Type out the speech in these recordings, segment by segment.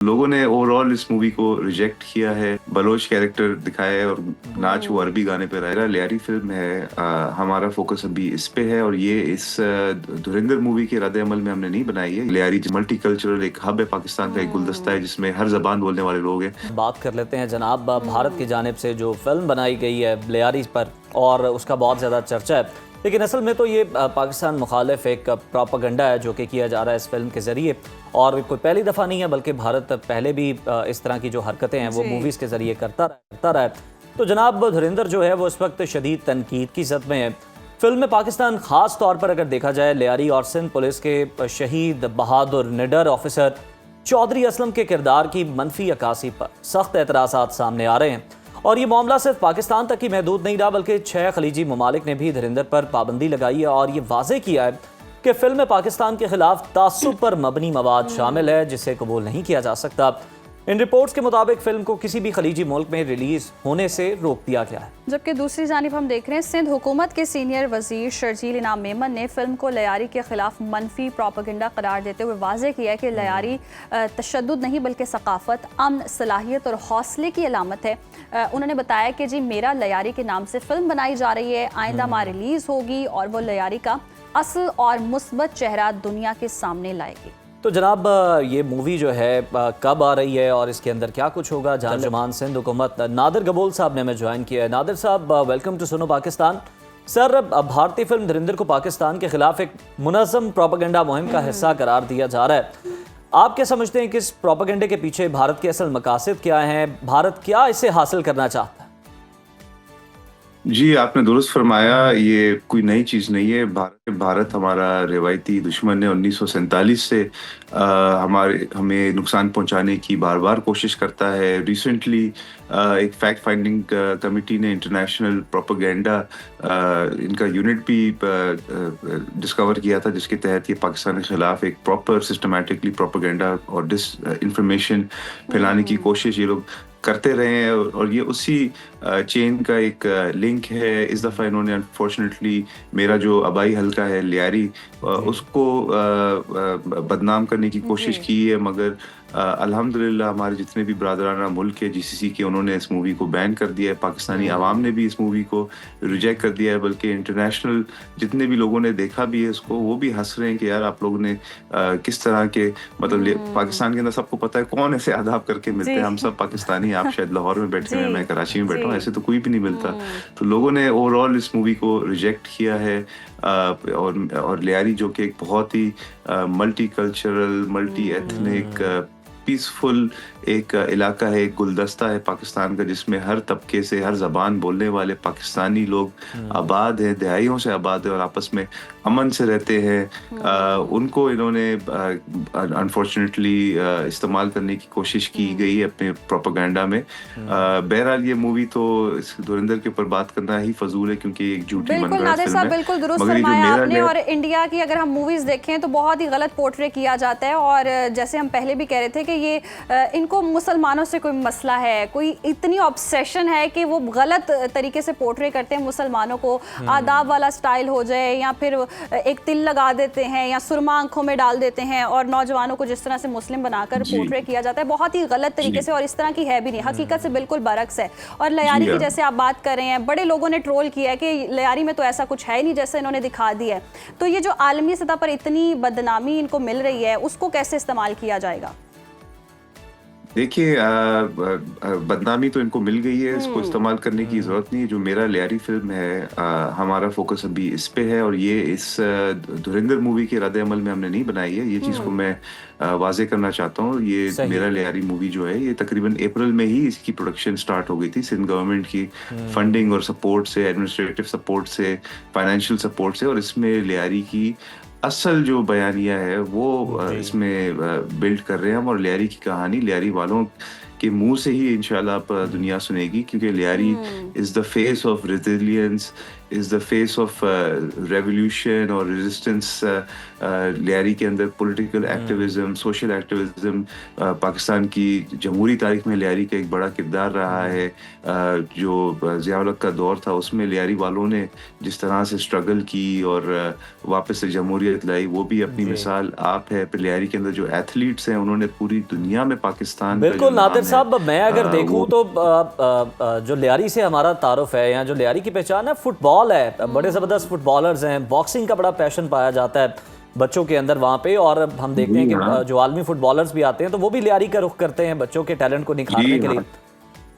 लोगों ने ओवरऑल इस मूवी को रिजेक्ट किया है, बलोच कैरेक्टर दिखाया है और नाच वो अरबी गाने पे रहा है। लियारी फिल्म है, हमारा फोकस अभी इस पे है और ये इस धुरंधर मूवी के रद्द अमल में हमने नहीं बनाई है। लियारी मल्टी कल्चरल एक हब है, पाकिस्तान का एक गुलदस्ता है जिसमें हर जबान बोलने वाले लोग हैं। बात कर लेते हैं जनाब, भारत की जानिब से जो फिल्म बनाई गई है लियारी पर और उसका बहुत ज़्यादा चर्चा है, लेकिन असल में तो ये पाकिस्तान मुखालिफ एक प्रोपेगेंडा है जो कि किया जा रहा है इस फिल्म के ज़रिए। और कोई पहली दफ़ा नहीं है, बल्कि भारत पहले भी इस तरह की जो हरकतें हैं वो मूवीज़ के ज़रिए करता रहा है। तो जनाब धुरंधर जो है वो इस वक्त शदीद तनकीद की ज़द में है। फिल्म में पाकिस्तान ख़ास तौर पर अगर देखा जाए लियारी और सिंध पुलिस के शहीद बहादुर निडर ऑफिसर चौधरी असलम के किरदार की मनफी अक्कासी पर सख्त एतराज़ात सामने आ रहे हैं। और ये मामला सिर्फ पाकिस्तान तक ही महदूद नहीं रहा, बल्कि 6 खलीजी ममालिक ने भी धुरंधर पर पाबंदी लगाई है और ये वाज़े किया है कि फिल्म में पाकिस्तान के खिलाफ तासुब पर मबनी मवाद शामिल है, जिसे कबूल नहीं किया जा सकता। इन रिपोर्ट्स के मुताबिक फिल्म को किसी भी खलीजी मुल्क में रिलीज होने से रोक दिया गया है। जबकि दूसरी जानिब हम देख रहे हैं सिंध हुकूमत के सीनियर वजीर शर्जील इनाम मेमन ने फिल्म को लियारी के खिलाफ मनफी प्रोपेगेंडा करार देते हुए वाज़े किया है कि लियारी तशद्दुद नहीं बल्कि सकाफत, अमन, सलाहियत और हौसले की अलामत है। उन्होंने बताया कि जी मेरा लियारी के नाम से फिल्म बनाई जा रही है, आइंदा माह रिलीज होगी और वो लियारी का असल और मुस्बत चेहरा दुनिया के सामने लाएगी। तो जनाब ये मूवी जो है कब आ रही है और इसके अंदर क्या कुछ होगा? तर्जुमान सिंध हुकूमत नादिर गबोल साहब ने हमें ज्वाइन किया है। नादिर साहब, वेलकम टू सुनो पाकिस्तान। सर, भारतीय फिल्म धुरंधर को पाकिस्तान के खिलाफ एक मुनज़्ज़म प्रोपेगेंडा मुहिम का हिस्सा करार दिया जा रहा है। आप क्या समझते हैं कि इस प्रोपेगेंडे के पीछे भारत के असल मकासद क्या हैं? भारत क्या इसे हासिल करना चाहता है? जी, आपने दुरुस्त फरमाया, ये कोई नई चीज़ नहीं है। भारत हमारा रिवायती दुश्मन है। 1947 से हमें नुकसान पहुंचाने की बार बार कोशिश करता है। रिसेंटली एक फैक्ट फाइंडिंग कमेटी ने इंटरनेशनल प्रोपेगेंडा इनका यूनिट भी डिस्कवर किया था, जिसके तहत ये पाकिस्तान के खिलाफ एक प्रॉपर सिस्टमैटिकली प्रोपेगेंडा और डिस इंफॉर्मेशन फैलाने की कोशिश ये लोग करते रहे हैं और ये उसी चेन का एक लिंक है। इस दफ़ा इन्होंने अनफॉर्चुनेटली मेरा जो आबाई हल्का है लियारी, उसको बदनाम करने की कोशिश की है, मगर अल्हम्दुलिल्लाह हमारे जितने भी ब्रादराना मुल्क है जीसीसी के, उन्होंने इस मूवी को बैन कर दिया है। पाकिस्तानी आवाम ने भी इस मूवी को रिजेक्ट कर दिया है, बल्कि इंटरनेशनल जितने भी लोगों ने देखा भी है इसको, वो भी हंस रहे हैं कि यार आप लोगों ने किस तरह के, मतलब पाकिस्तान के अंदर सबको पता है कौन ऐसे आदाब करके मिलते हैं। हम सब पाकिस्तानी, आप शायद लाहौर में बैठे हैं, मैं कराची में बैठा हूँ, ऐसे तो कोई भी नहीं मिलता। तो लोगों ने ओवरऑल इस मूवी को रिजेक्ट किया है और लियारी जो कि एक बहुत ही multi cultural, multi ethnic, peaceful एक इलाका है, एक गुलदस्ता है पाकिस्तान का, जिसमें हर तबके से, हर जबान बोलने वाले पाकिस्तानी लोग आबाद हैं, दहाइयों से आबाद है और आपस में अमन से रहते हैं। उनको इन्होंने अनफॉर्चुनेटली इस्तेमाल करने की कोशिश की गई है अपने प्रोपेगेंडा में। बहरहाल ये मूवी तो इस धुरंधर के ऊपर बात करना ही फजूल है, क्योंकि एक झूठी मनगढ़ंत फिल्म है। बिल्कुल दुरुस्त फरमाया आपने। और इंडिया की अगर हम मूवीज देखें तो बहुत ही गलत पोर्ट्रे किया जाता है, और जैसे हम पहले भी कह रहे थे कि ये इनको मुसलमानों से कोई मसला है, कोई इतनी ऑब्सेशन है कि वो गलत तरीके से पोर्ट्रे करते हैं मुसलमानों को। आदाब वाला स्टाइल हो जाए, या फिर एक तिल लगा देते हैं, या सुरमा आंखों में डाल देते हैं, और नौजवानों को जिस तरह से मुस्लिम बनाकर पोर्ट्रे किया जाता है बहुत ही गलत तरीके से, और इस तरह की है भी नहीं, हकीकत से बिल्कुल बरक्स है। और लियारी की जैसे आप बात कर रहे हैं, बड़े लोगों ने ट्रोल किया है कि लियारी में तो ऐसा कुछ है नहीं जैसे इन्होंने दिखा दिया है। तो ये जो आलमी सतह पर इतनी बदनामी इनको मिल रही है, उसको कैसे इस्तेमाल किया जाएगा? देखिए, बदनामी तो इनको मिल गई है, इसको इस्तेमाल करने की ज़रूरत नहीं है। जो मेरा लियारी फिल्म है, हमारा फोकस अभी इस पे है और ये इस धुरंधर मूवी के रद्द अमल में हमने नहीं बनाई है। ये चीज़ को मैं वाज़े करना चाहता हूँ। ये मेरा लियारी मूवी जो है, ये तकरीबन अप्रैल में ही इसकी प्रोडक्शन स्टार्ट हो गई थी, सिंध गवर्नमेंट की फंडिंग और सपोर्ट से, एडमिनिस्ट्रेटिव सपोर्ट से, फाइनेंशियल सपोर्ट से। और इसमें लियारी की असल जो बयानिया है वो इसमें बिल्ड कर रहे हैं हम, और लियारी की कहानी लियारी वालों के मुंह से ही इंशाल्लाह आप दुनिया सुनेगी, क्योंकि Lyari is the face of resilience, is the face of revolution और रेजिस्टेंस। लियारी के अंदर political activism, social activism, Pakistan की जमहूरी तारीख में लियारी का एक बड़ा किरदार रहा है। जो ज़िया-उल-हक का दौर था उसमें लियारी वालों ने जिस तरह से स्ट्रगल की और वापस से जमहूरियत लाई, वो भी अपनी मिसाल आप है। फिर लियारी के अंदर जो एथलीट्स हैं उन्होंने पूरी दुनिया में पाकिस्तान बिल्कुल नादिर साहब, मैं अगर देखूं तो जो लियारी से हमारा तारुफ है या जो लियारी की पहचान है फुटबॉल है। बड़े ज़बरदस्त फुटबॉलर्स हैं, बॉक्सिंग का बड़ा पैशन पाया जाता है बच्चों के अंदर वहाँ पे, और हम देखते हैं कि जो आलमी फुटबॉलर्स भी आते हैं तो वो भी लियारी का रुख करते हैं बच्चों के टैलेंट को निखारने के लिए।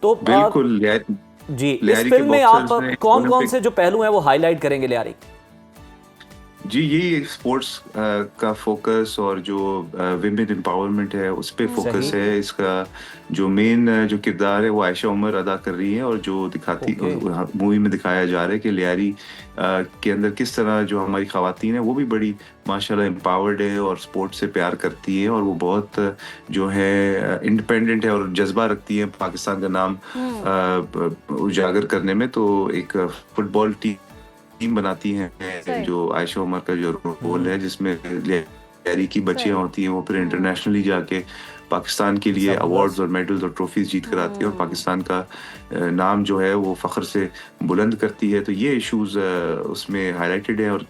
तो बिल्कुल जी, इस फिल्म में आप कौन कौन से जो पहलू हैं वो हाईलाइट करेंगे लियारी? जी, ये स्पोर्ट्स का फोकस और जो विमेन एम्पावरमेंट है उस पे फोकस है। इसका जो मेन जो किरदार है वो आयशा उमर अदा कर रही है, और जो दिखाती मूवी में दिखाया जा रहा है कि लियारी के अंदर किस तरह जो हमारी ख़वातीन है वो भी बड़ी माशाल्लाह एम्पावर्ड है और स्पोर्ट्स से प्यार करती है, और वो बहुत जो है इंडिपेंडेंट है और जज्बा रखती है पाकिस्तान का नाम उजागर करने में। तो एक फुटबॉल टीम बनाती हैं जो आयशा उमर का जो रोल है, जिसमें लियारी की बच्चियां होती हैं, वो फिर इंटरनेशनली जाके पाकिस्तान के लिए अवार्ड्स और मेडल्स और ट्रॉफीज जीत कर आती है और पाकिस्तान का नाम जो है वो फख्र से बुलंद करती है। तो ये इश्यूज उसमें हाईलाइटेड है, और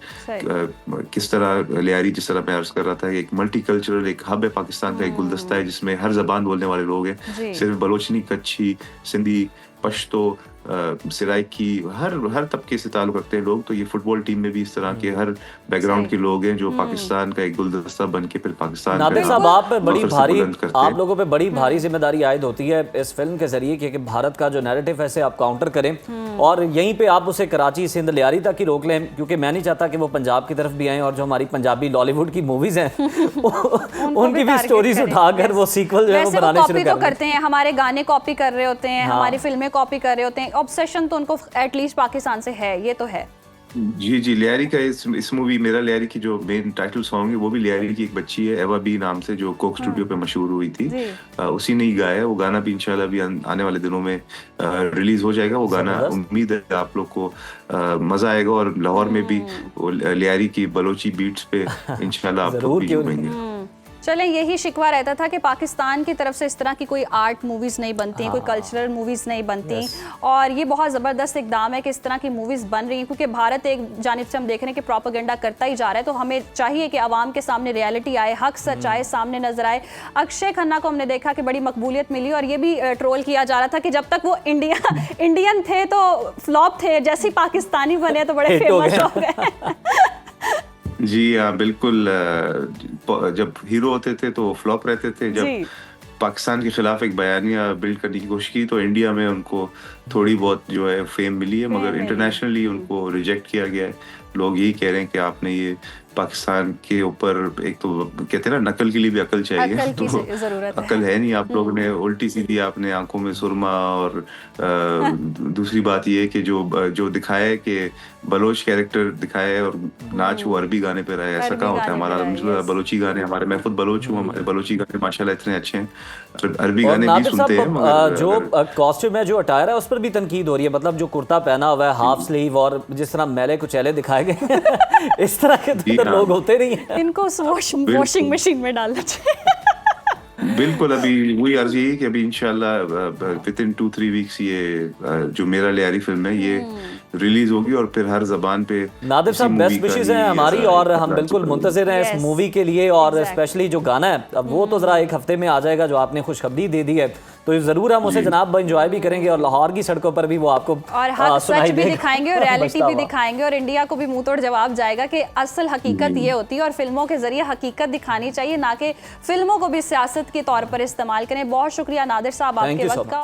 किस तरह लियारी, जिस तरह मैं अर्ज कर रहा था, एक मल्टी कल्चरल एक हब है पाकिस्तान का, एक गुलदस्ता है जिसमें हर जबान बोलने वाले लोग हैं। सिर्फ बलोचनी, कच्छी, सिंधी, पश्तो, सिराइकी, हर तबके से ताल्लुक रखते हैं लोग। तो ये फुटबॉल टीम में भी इस तरह के हर बैकग्राउंड के लोग हैं जो पाकिस्तान का एक गुलदस्ता बन के फिर पाकिस्तान नादिर साहब, आप लोगों पे बड़ी भारी जिम्मेदारी आयद होती है इस फिल्म के जरिए कि भारत का जो नैरेटिव है इसे आप काउंटर करें, और यहीं पे आप उसे कराची, सिंध, लियारी तक ही रोक लें, क्योंकि मैं नहीं चाहता कि वो पंजाब की तरफ भी आएं और जो हमारी पंजाबी लॉलीवुड की मूवीज हैं उनकी भी स्टोरीज उठाकर वो सीक्वल जो है वो बनाने शुरू करते हैं। हमारे गाने कॉपी कर रहे होते हैं, हमारी फिल्में कॉपी कर रहे होते हैं। ऑब्सेशन तो उनको एटलीस्ट पाकिस्तान से है, ये तो है। जी, लियारी का इस मूवी मेरा लियारी की जो मेन टाइटल सॉन्ग है वो भी लियारी की एक बच्ची है एवा बी नाम से, जो कोक स्टूडियो पे मशहूर हुई थी, उसी ने ही गाया है। वो गाना भी इंशाल्लाह भी आने वाले दिनों में रिलीज हो जाएगा। वो गाना उम्मीद है आप लोग को मजा आएगा, और लाहौर में भी लियारी की बलोची बीट्स पे इंशाल्लाह आप लोग भी झूमेंगे। चलें, यही शिकवा रहता था कि पाकिस्तान की तरफ से इस तरह की कोई आर्ट मूवीज़ नहीं बनती, कोई कल्चरल मूवीज़ नहीं बनती, और ये बहुत ज़बरदस्त इकदाम है कि इस तरह की मूवीज़ बन रही हैं, क्योंकि भारत एक जानिब से हम देख रहे हैं कि प्रोपेगेंडा करता ही जा रहा है। तो हमें चाहिए कि आवाम के सामने रियलिटी आए, हक सच्चाई सामने नजर आए। अक्षय खन्ना को हमने देखा कि बड़ी मकबूलियत मिली, और ये भी ट्रोल किया जा रहा था कि जब तक वो इंडियन थे तो फ्लॉप थे, जैसे ही पाकिस्तानी बने तो बड़े फेमस हो गए। जी हाँ, बिल्कुल। जब हीरो होते थे तो फ्लॉप रहते थे। जब पाकिस्तान के खिलाफ एक बयानिया बिल्ड करने की कोशिश की तो इंडिया में उनको थोड़ी बहुत जो है फेम मिली है, मगर इंटरनेशनली उनको रिजेक्ट किया गया है। लोग यही कह रहे हैं कि आपने ये पाकिस्तान के ऊपर, एक तो कहते हैं ना नकल के लिए भी अकल चाहिए, तो अकल है नहीं। आप लोगों ने उल्टी सीधी आपने आंखों में सुरमा, और दूसरी बात ये है कि जो दिखाया है कि बलोच कैरेक्टर दिखाया है और नाच वो अरबी गाने पे रहा है, ऐसा कहाँ होता है। हमारा बलोची गाने, हमारे मैं खुद बलोच हूँ, हमारे बलोची गाने माशाल्लाह इतने अच्छे हैं, अरबी गाने भी सुनते हैं। जो कॉस्ट्यूम है, जो अटायर है, उस पर भी तनकीद हो रही है। मतलब जो कुर्ता पहना हुआ है हाफ स्लीव, और जिस तरह मैले कुचैले दिखाए गए इस तरह के तो लोग होते नहीं हैं। इनको वॉशिंग मशीन में डालना चाहिए। बिल्कुल, अभी वही अर्जी है कि अभी इंशाल्लाह विद इन 2-3 वीक्स ये जो मेरा लियारी फिल्म है ये रिलीज होगी, और फिर हर जबान पे। नादिर साहब, बेस्ट विशेस हैं हमारी, और हम बिल्कुल मुंतज़िर हैं इस मूवी के लिए, और स्पेशली जो गाना है अब वो तो जरा एक हफ्ते में आ जाएगा, जो आपने खुशखबरी दे दी है, तो जरूर हम उसे जनाब एंजॉय भी करेंगे, और लाहौर की सड़कों पर भी वो आपको और हक सच भी दिखाएंगे और रियलिटी भी दिखाएंगे, और इंडिया को भी मुंह तोड़ जवाब जाएगा कि असल हकीकत ये होती है, और फिल्मों के जरिए हकीकत दिखानी चाहिए, ना कि फिल्मों को भी सियासत के तौर पर इस्तेमाल करें। बहुत शुक्रिया नादिर साहब आपके वक्त का।